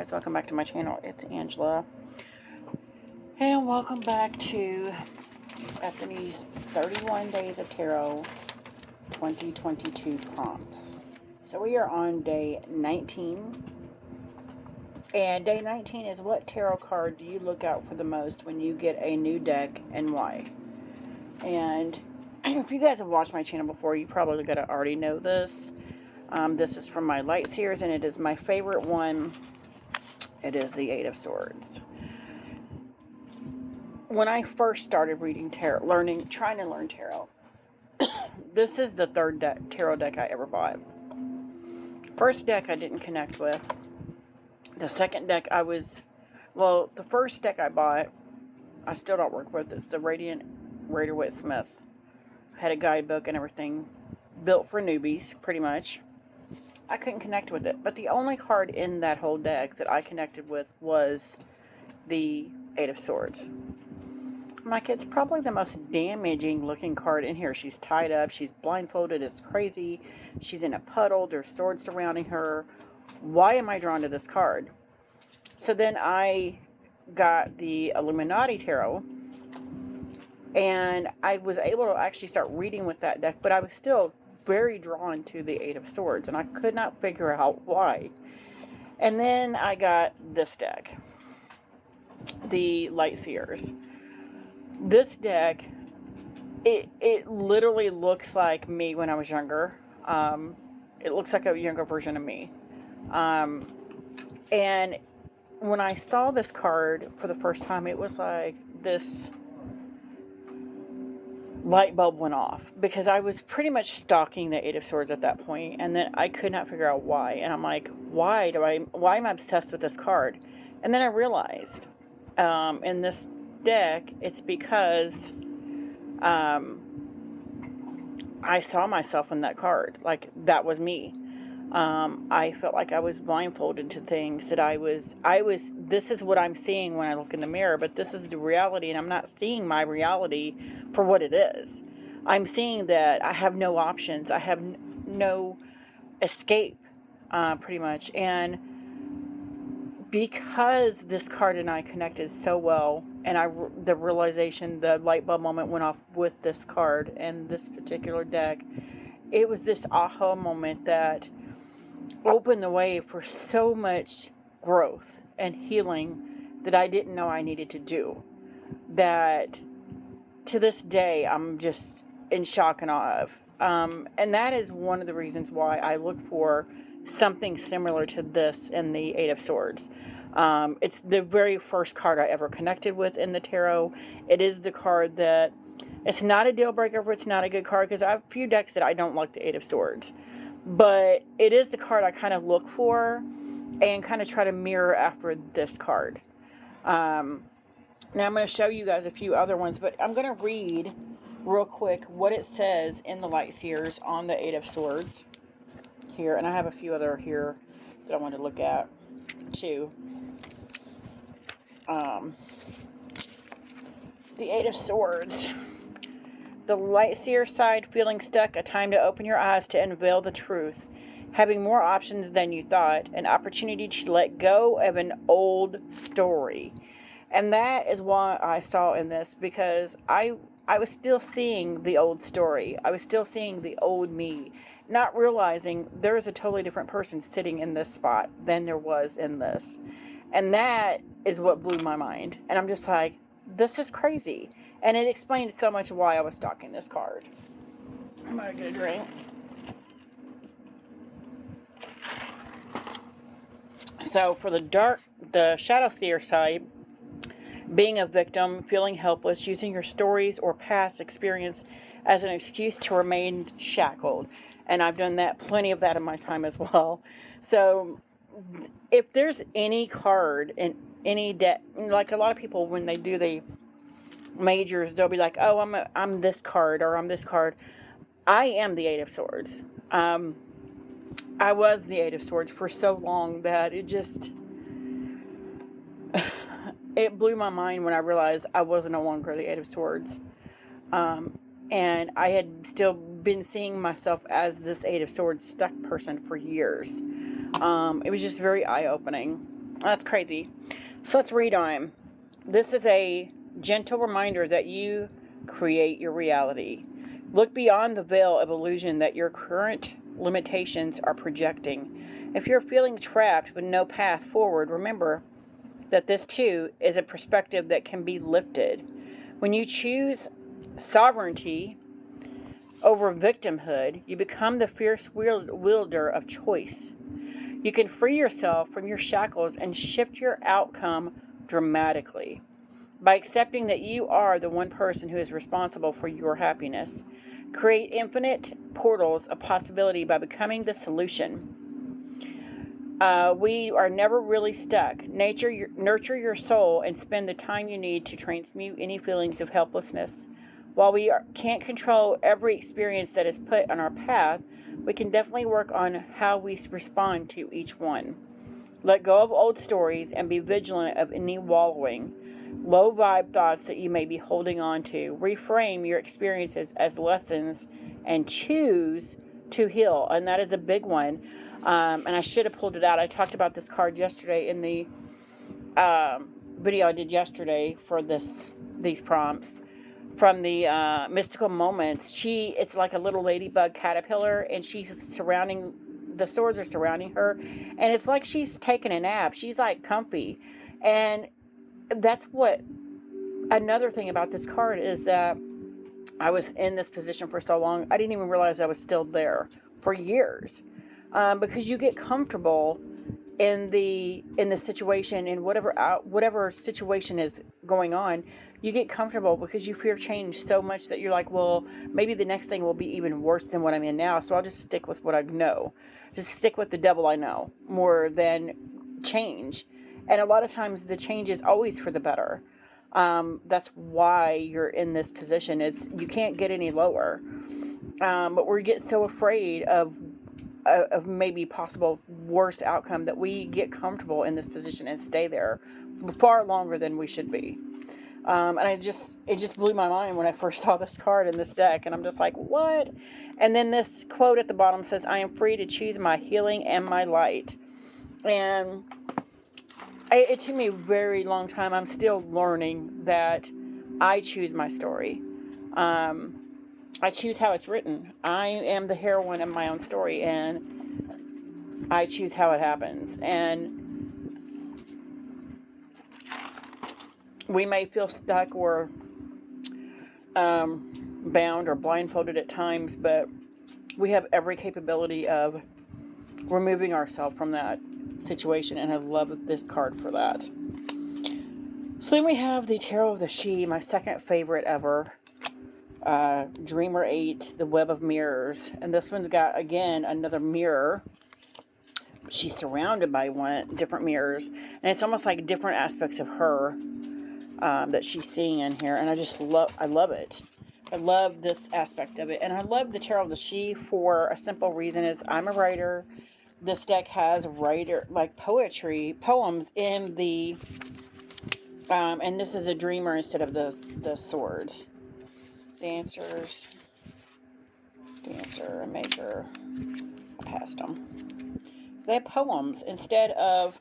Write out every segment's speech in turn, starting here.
Guys, welcome back to my channel. It's Angela, and welcome back to Ethony's 31 Days of Tarot 2022 prompts. So we are on day 19, and day 19 is: what tarot card do you look out for the most when you get a new deck, and why? And if you guys have watched my channel before, you probably gotta already know this. This is from my Light Series, and it is my favorite one. It is the Eight of Swords. When I first started reading tarot, trying to learn tarot, this is the third tarot deck I ever bought. First deck I didn't connect with. The second deck the first deck I bought, I still don't work with. It's the Radiant Rider-Waite-Smith. I had a guidebook and everything, built for newbies, pretty much. I couldn't connect with it. But the only card in that whole deck that I connected with was the Eight of Swords. I'm like, it's probably the most damaging looking card in here. She's tied up. She's blindfolded. It's crazy. She's in a puddle. There's swords surrounding her. Why am I drawn to this card? So then I got the Illuminati Tarot, and I was able to actually start reading with that deck, but I was still very drawn to the Eight of Swords, and I could not figure out why. And then I got this deck, the Light Seers. This deck, it literally looks like me when I was younger. It looks like a younger version of me. And when I saw this card for the first time, it was like this light bulb went off, because I was pretty much stalking the Eight of Swords at that point, and then I could not figure out why. And I'm like, why am I obsessed with this card? And then I realized, in this deck, it's because I saw myself in that card. Like, that was me. I felt like I was blindfolded to things that this is what I'm seeing when I look in the mirror, but this is the reality, and I'm not seeing my reality for what it is. I'm seeing that I have no options. I have no escape, pretty much. And because this card and I connected so well, and the realization, the light bulb moment went off with this card and this particular deck, it was this aha moment that opened the way for so much growth and healing that I didn't know I needed to do. That to this day, I'm just in shock and awe of. And that is one of the reasons why I look for something similar to this in the Eight of Swords. It's the very first card I ever connected with in the tarot. It is the card that, it's not a deal breaker if it's not a good card, because I have a few decks that I don't like the Eight of Swords. But it is the card I kind of look for and kind of try to mirror after this card. Now I'm going to show you guys a few other ones, but I'm going to read real quick what it says in the Light Seers on the Eight of Swords here. And I have a few other here that I want to look at too. The Eight of Swords. The Light Seer side: feeling stuck, a time to open your eyes to unveil the truth. Having more options than you thought, an opportunity to let go of an old story. And that is what I saw in this, because I was still seeing the old story. I was still seeing the old me, not realizing there is a totally different person sitting in this spot than there was in this. And that is what blew my mind. And I'm just like, this is crazy. And it explained so much why I was stalking this card. I'm going to get a drink. So for the Shadow Seer side, being a victim, feeling helpless, using your stories or past experience as an excuse to remain shackled. And I've done plenty of that in my time as well. So if there's any card in any deck, like a lot of people when they do the majors, they'll be like, oh, I'm this card, or I'm this card. I am the Eight of Swords. I was the Eight of Swords for so long that it just it blew my mind when I realized I was no longer the Eight of Swords. And I had still been seeing myself as this Eight of Swords stuck person for years. It was just very eye-opening. That's crazy. So let's read on. This is a gentle reminder that you create your reality. Look beyond the veil of illusion that your current limitations are projecting. If you're feeling trapped with no path forward, remember that this too is a perspective that can be lifted. When you choose sovereignty over victimhood, you become the fierce wielder of choice. You can free yourself from your shackles and shift your outcome dramatically by accepting that you are the one person who is responsible for your happiness. Create infinite portals of possibility by becoming the solution. We are never really stuck. Nurture your soul and spend the time you need to transmute any feelings of helplessness. While we can't control every experience that is put on our path, we can definitely work on how we respond to each one. Let go of old stories and be vigilant of any wallowing, low vibe thoughts that you may be holding on to. Reframe your experiences as lessons and choose to heal. And that is a big one. And I should have pulled it out. I talked about this card yesterday in the video I did yesterday for these prompts. From the mystical moments, it's like a little ladybug caterpillar, and the swords are surrounding her, and it's like she's taking a nap. She's like comfy. And that's what another thing about this card is, that I was in this position for so long, I didn't even realize I was still there for years, because you get comfortable in the situation, in whatever situation is going on. You get comfortable because you fear change so much that you're like, well, maybe the next thing will be even worse than what I'm in now, so I'll just stick with what I know. Just stick with the devil I know more than change. And a lot of times the change is always for the better. That's why you're in this position. You can't get any lower. But we get so afraid of maybe possible worse outcome that we get comfortable in this position and stay there far longer than we should be. And it just blew my mind when I first saw this card in this deck, and I'm just like, what? And then this quote at the bottom says, I am free to choose my healing and my light. And it took me a very long time. I'm still learning that I choose my story. I choose how it's written. I am the heroine of my own story, and I choose how it happens. And we may feel stuck or bound or blindfolded at times, but we have every capability of removing ourselves from that situation, and I love this card for that. So then we have the Tarot of the She, my second favorite ever. Dreamer 8, the Web of Mirrors. And this one's got, again, another mirror. She's surrounded by different mirrors. And it's almost like different aspects of her that she's seeing in here. And I love it. I love this aspect of it. And I love the Tarot of the She for a simple reason is I'm a writer. This deck has poems in the, and this is a dreamer instead of the swords. Dancer, maker, I passed them. They have poems instead of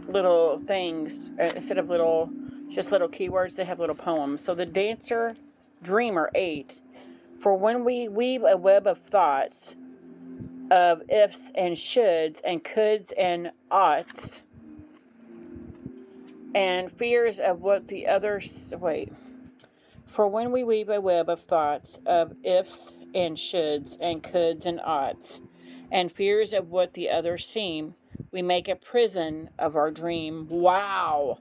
little things, instead of just little keywords, they have little poems. So the Dancer, Dreamer 8, for when we weave a web of thoughts, of ifs and shoulds and coulds and oughts, and fears of what the others... For when we weave a web of thoughts, of ifs and shoulds and coulds and oughts, and fears of what the others seem, we make a prison of our dream. Wow!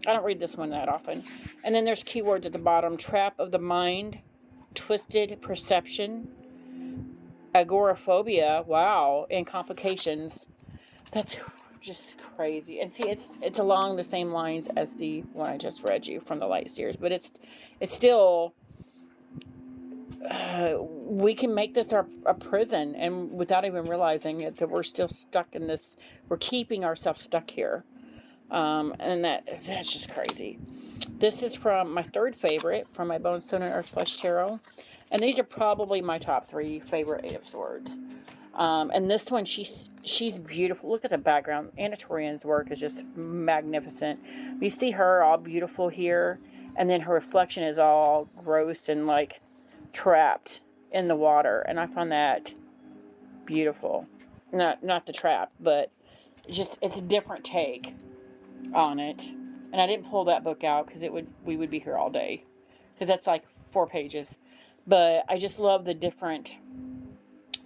I don't read this one that often. And then there's keywords at the bottom. Trap of the mind, twisted perception, agoraphobia, wow, and complications. That's just crazy. And see, it's along the same lines as the one I just read you from the Light Seers, but it's still, we can make this a prison, and without even realizing it, that we're still stuck in this, we're keeping ourselves stuck here. And that's just crazy. This is from my third favorite, from my Bone, Stone, and Earth Flesh Tarot. And these are probably my top 3 favorite Eight of Swords. And this one, she's beautiful. Look at the background. Anna Torian's work is just magnificent. You see her all beautiful here, and then her reflection is all gross and like trapped in the water, and I find that beautiful. Not the trap, but just it's a different take on it. And I didn't pull that book out because we would be here all day, because that's like 4 pages. But I just love the different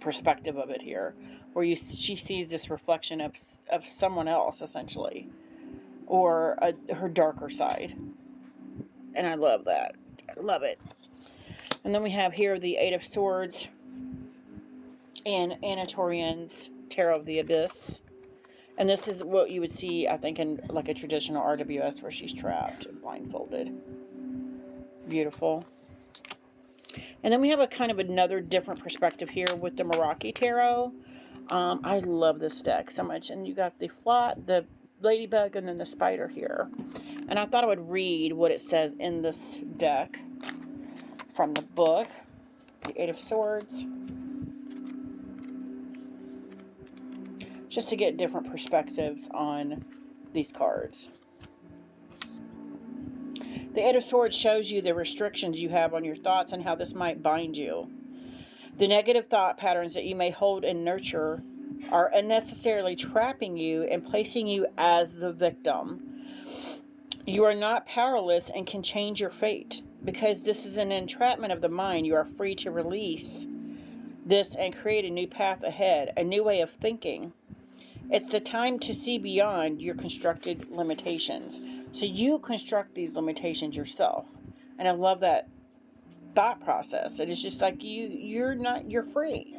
perspective of it here, where she sees this reflection of someone else essentially, or her darker side, and I love that. I love it. And then we have here the Eight of Swords and Anna Torian's Tarot of the Abyss. And this is what you would see, I think, in like a traditional RWS where she's trapped and blindfolded. Beautiful. And then we have a kind of another different perspective here with the Meraki Tarot. I love this deck so much. And you got the ladybug, and then the spider here. And I thought I would read what it says in this deck from the book. The Eight of Swords. Just to get different perspectives on these cards. The Eight of Swords shows you the restrictions you have on your thoughts and how this might bind you. The negative thought patterns that you may hold and nurture are unnecessarily trapping you and placing you as the victim. You are not powerless and can change your fate. Because this is an entrapment of the mind, you are free to release this and create a new path ahead, a new way of thinking. It's the time to see beyond your constructed limitations. So you construct these limitations yourself. And I love that thought process. It is just like you're free.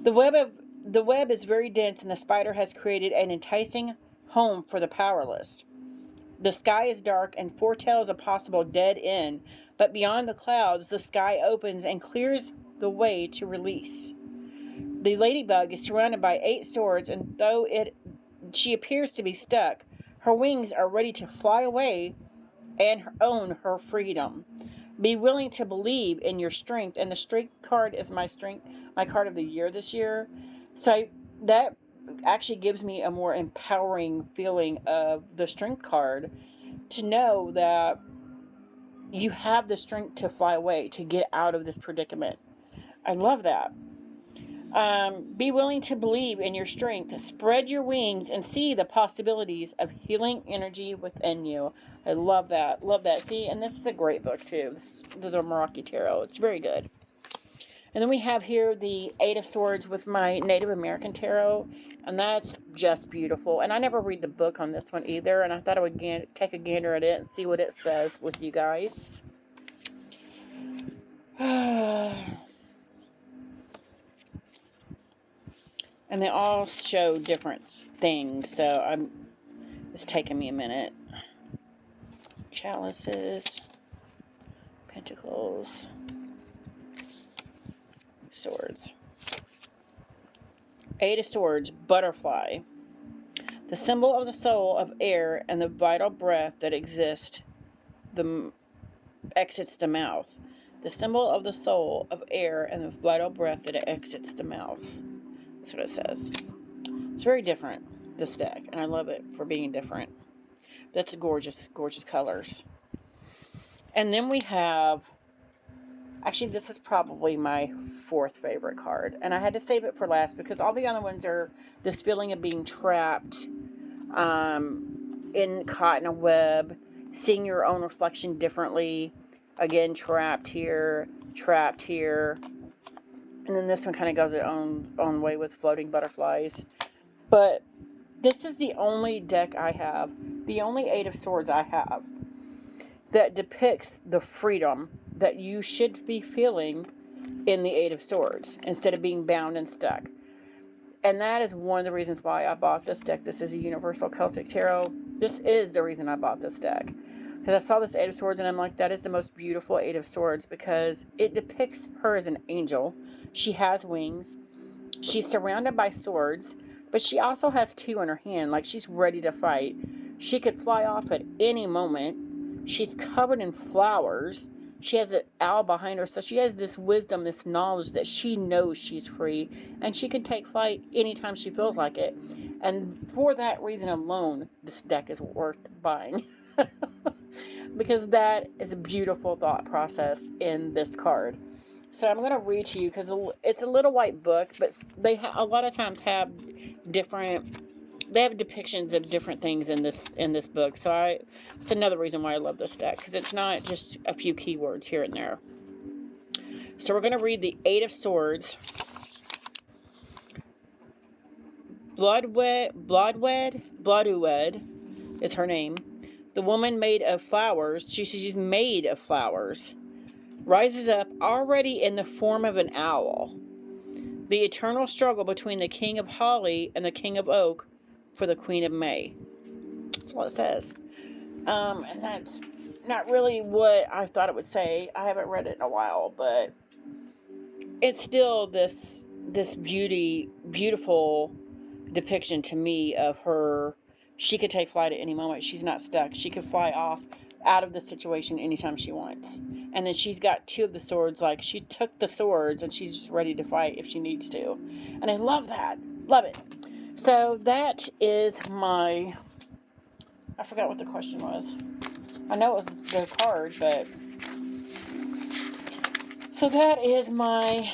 The web is very dense, and the spider has created an enticing home for the powerless. The sky is dark and foretells a possible dead end, but beyond the clouds, the sky opens and clears the way to release. The ladybug is surrounded by 8 swords, and though she appears to be stuck, her wings are ready to fly away and own her freedom. Be willing to believe in your strength, and the strength card is my card of the year this year. So that actually gives me a more empowering feeling of the strength card, to know that you have the strength to fly away, to get out of this predicament. I love that. Be willing to believe in your strength. Spread your wings and see the possibilities of healing energy within you. I love that. Love that. See, and this is a great book too. The Meraki Tarot. It's very good. And then we have here the Eight of Swords with my Native American Tarot. And that's just beautiful. And I never read the book on this one either. And I thought I would take a gander at it and see what it says with you guys. And they all show different things, so it's taking me a minute. Chalices, Pentacles, Swords. Eight of Swords, Butterfly. The symbol of the soul of air and the vital breath that exits the mouth. The symbol of the soul of air and the vital breath that exits the mouth. That's what it says. It's very different, this deck, and I love it for being different. That's gorgeous, gorgeous colors. And then we have, actually this is probably my 4th favorite card, and I had to save it for last because all the other ones are this feeling of being trapped, caught in a web, seeing your own reflection differently, again, trapped here, and then this one kind of goes its own way with floating butterflies. But this is the only deck I have, the only Eight of Swords I have, that depicts the freedom that you should be feeling in the Eight of Swords, instead of being bound and stuck. And that is one of the reasons why I bought this deck. This is a Universal Celtic Tarot. This is the reason I bought this deck. Because I saw this Eight of Swords and I'm like, that is the most beautiful Eight of Swords, because it depicts her as an angel. She has wings. She's surrounded by swords, but she also has 2 in her hand, like she's ready to fight. She could fly off at any moment. She's covered in flowers. She has an owl behind her, so she has this wisdom, this knowledge that she knows she's free, and she can take flight anytime she feels like it. And for that reason alone, this deck is worth buying. Because that is a beautiful thought process in this card. So I'm going to read to you because it's a little white book, but they a lot of times have different. They have depictions of different things in this book. So it's another reason why I love this deck, because it's not just a few keywords here and there. So we're going to read the Eight of Swords. Bloodwed is her name. The woman made of flowers. She's made of flowers. Rises up already in the form of an owl. The eternal struggle between the King of Holly and the King of Oak for the Queen of May. That's what it says. And that's not really what I thought it would say. I haven't read it in a while, but it's still this beautiful depiction to me of her. She could take flight at any moment. She's not stuck. She could fly off out of the situation anytime she wants. And then she's got two of the swords. Like, she took the swords and she's just ready to fight if she needs to. And I love that. Love it. So that is my... I forgot what the question was. I know it was the card, but... So that is my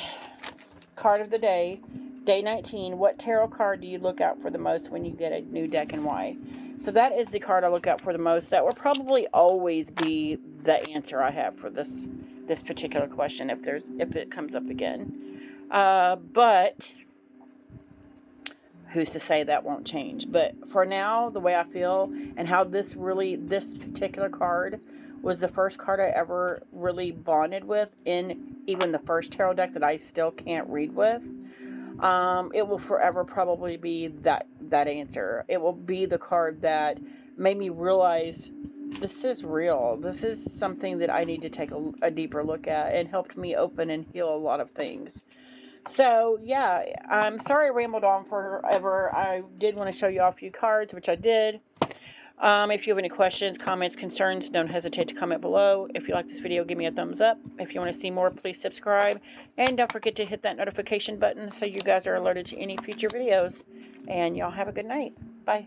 card of the day. Day 19, what tarot card do you look out for the most when you get a new deck, and why? So that is the card I look out for the most. That will probably always be the answer I have for this particular question if it comes up again. But who's to say that won't change? But for now, the way I feel and how this particular card was the first card I ever really bonded with in even the first tarot deck that I still can't read with. It will forever probably be that answer. It will be the card that made me realize this is real. This is something that I need to take a deeper look at, and helped me open and heal a lot of things. So, yeah, I'm sorry I rambled on forever. I did want to show you all a few cards, which I did. If you have any questions, comments, concerns, don't hesitate to comment below. If you like this video, give me a thumbs up. If you want to see more, please subscribe. And don't forget to hit that notification button so you guys are alerted to any future videos. And y'all have a good night. Bye.